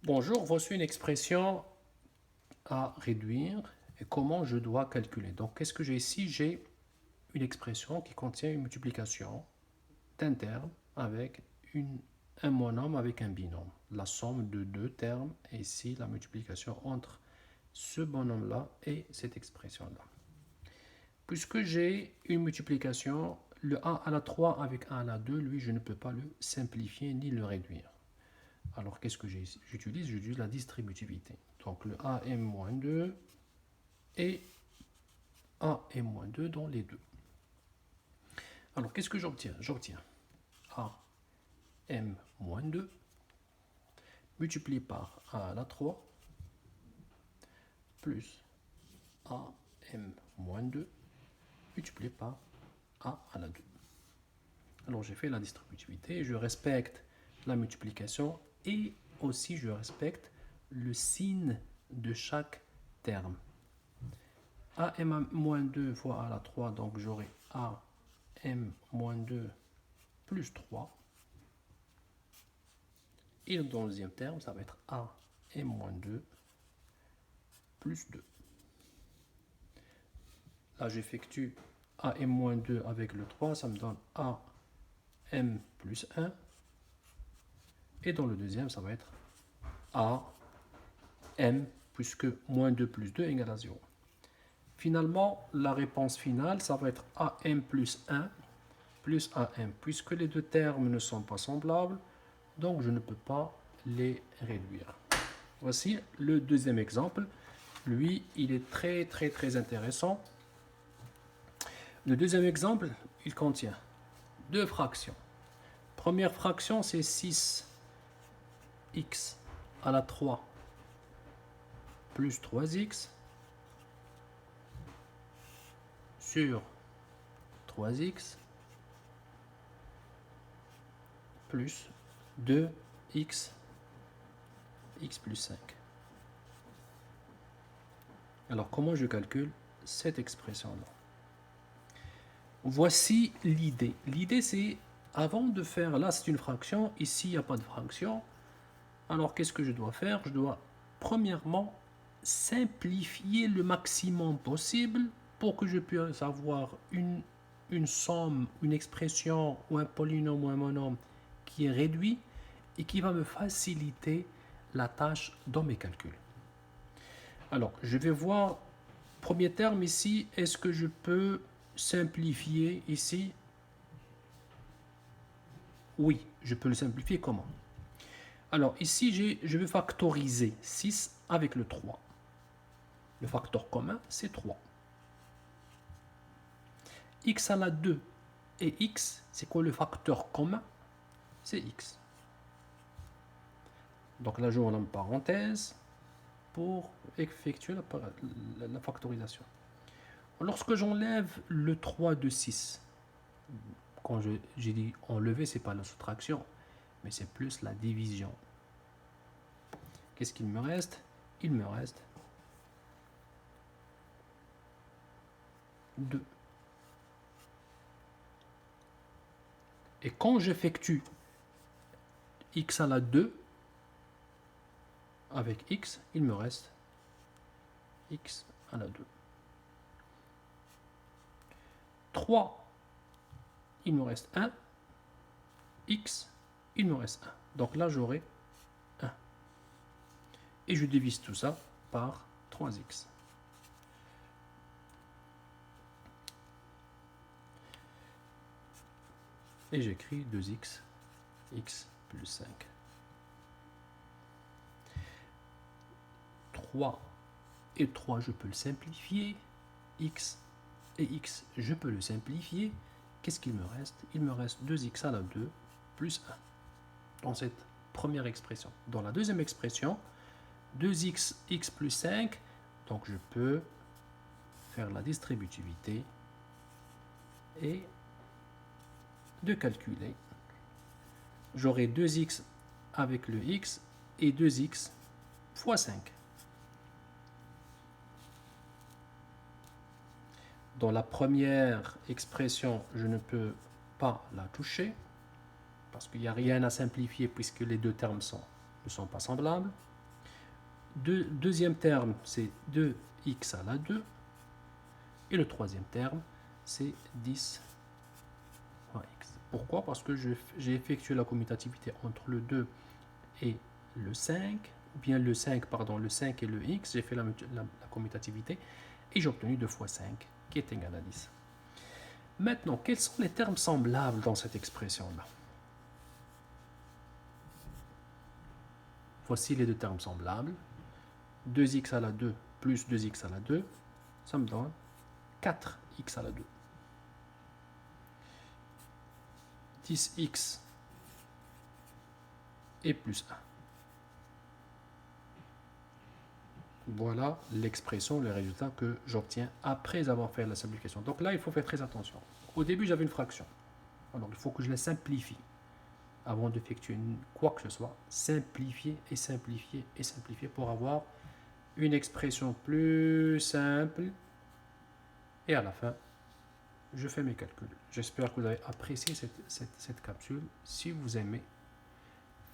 Bonjour, voici une expression à réduire et comment je dois calculer. Donc, qu'est-ce que j'ai ici? J'ai une expression qui contient une multiplication d'un terme avec un monôme avec un binôme. La somme de deux termes et ici la multiplication entre ce bonhomme-là et cette expression-là. Puisque j'ai une multiplication, le 1 à la 3 avec 1 à la 2, lui, je ne peux pas le simplifier ni le réduire. Alors, qu'est-ce que j'utilise? J'utilise la distributivité. Donc, le a est moins 2 et a est moins 2 dans les deux. Alors, qu'est-ce que j'obtiens? J'obtiens a m moins 2 multiplié par a à la 3 plus a m moins 2 multiplié par a à la 2. Alors, j'ai fait la distributivité, je respecte la multiplication et aussi je respecte le signe de chaque terme. AM-2 fois A à la 3, donc j'aurai AM-2 plus 3. Et dans le deuxième terme, ça va être AM-2 plus 2. Là, j'effectue AM-2 avec le 3, ça me donne AM plus 1. Et dans le deuxième, ça va être AM, puisque moins 2 plus 2 égale à 0. Finalement, la réponse finale, ça va être AM plus 1 plus AM. Puisque les deux termes ne sont pas semblables, donc je ne peux pas les réduire. Voici le deuxième exemple. Lui, il est très intéressant. Le deuxième exemple, il contient deux fractions. Première fraction, c'est 6x à la 3 plus 3x sur 3x plus 2x x plus 5. Alors, comment je calcule cette expression-là? Voici l'idée. L'idée, c'est, avant de faire, là, c'est une fraction, ici, il n'y a pas de fraction. Alors, qu'est-ce que je dois faire? Je dois, premièrement, simplifier le maximum possible pour que je puisse avoir une somme, une expression ou un polynôme ou un monôme qui est réduit et qui va me faciliter la tâche dans mes calculs. Alors, je vais voir, premier terme ici, est-ce que je peux simplifier ici? Oui, je peux le simplifier comment? Alors, ici, je vais factoriser 6 avec le 3. Le facteur commun, c'est 3. X à la 2 et x, c'est quoi le facteur commun? C'est x. Donc là, j'ouvre une parenthèse pour effectuer la factorisation. Lorsque j'enlève le 3 de 6, quand j'ai dit enlever, ce n'est pas la soustraction, mais c'est plus la division. Qu'est-ce qu'il me reste? Il me reste 2. Et quand j'effectue x à la 2 avec x, il me reste x à la 2. 3, il me reste 1. X, il me reste 1. Donc là, j'aurai 1. Et je divise tout ça par 3x. Et j'écris 2x, x plus 5. 3 et 3, je peux le simplifier. X et x, je peux le simplifier. Qu'est-ce qu'il me reste? Il me reste 2x à la 2 plus 1 dans cette première expression. Dans la deuxième expression, 2x, x plus 5, donc je peux faire la distributivité et de calculer. J'aurai 2x avec le x et 2x fois 5. Dans la première expression, je ne peux pas la toucher parce qu'il n'y a rien à simplifier puisque les deux termes ne sont pas semblables. Deuxième terme, c'est 2x à la 2. Et le troisième terme, c'est 10 fois x. Pourquoi? Parce que j'ai effectué la commutativité entre le 2 et le 5, ou bien le 5, pardon, le 5 et le x, j'ai fait la commutativité, et j'ai obtenu 2 fois 5, qui est égal à 10. Maintenant, quels sont les termes semblables dans cette expression-là? Voici les deux termes semblables. 2x à la 2 plus 2x à la 2, ça me donne 4x à la 2. 10x et plus 1. Voilà l'expression, le résultat que j'obtiens après avoir fait la simplification. Donc là, il faut faire très attention. Au début, j'avais une fraction. Alors, il faut que je la simplifie. Avant d'effectuer quoi que ce soit, simplifier et simplifier et simplifier pour avoir une expression plus simple. Et à la fin, je fais mes calculs. J'espère que vous avez apprécié cette capsule. Si vous aimez,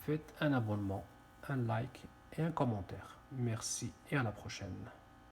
faites un abonnement, un like et un commentaire. Merci et à la prochaine.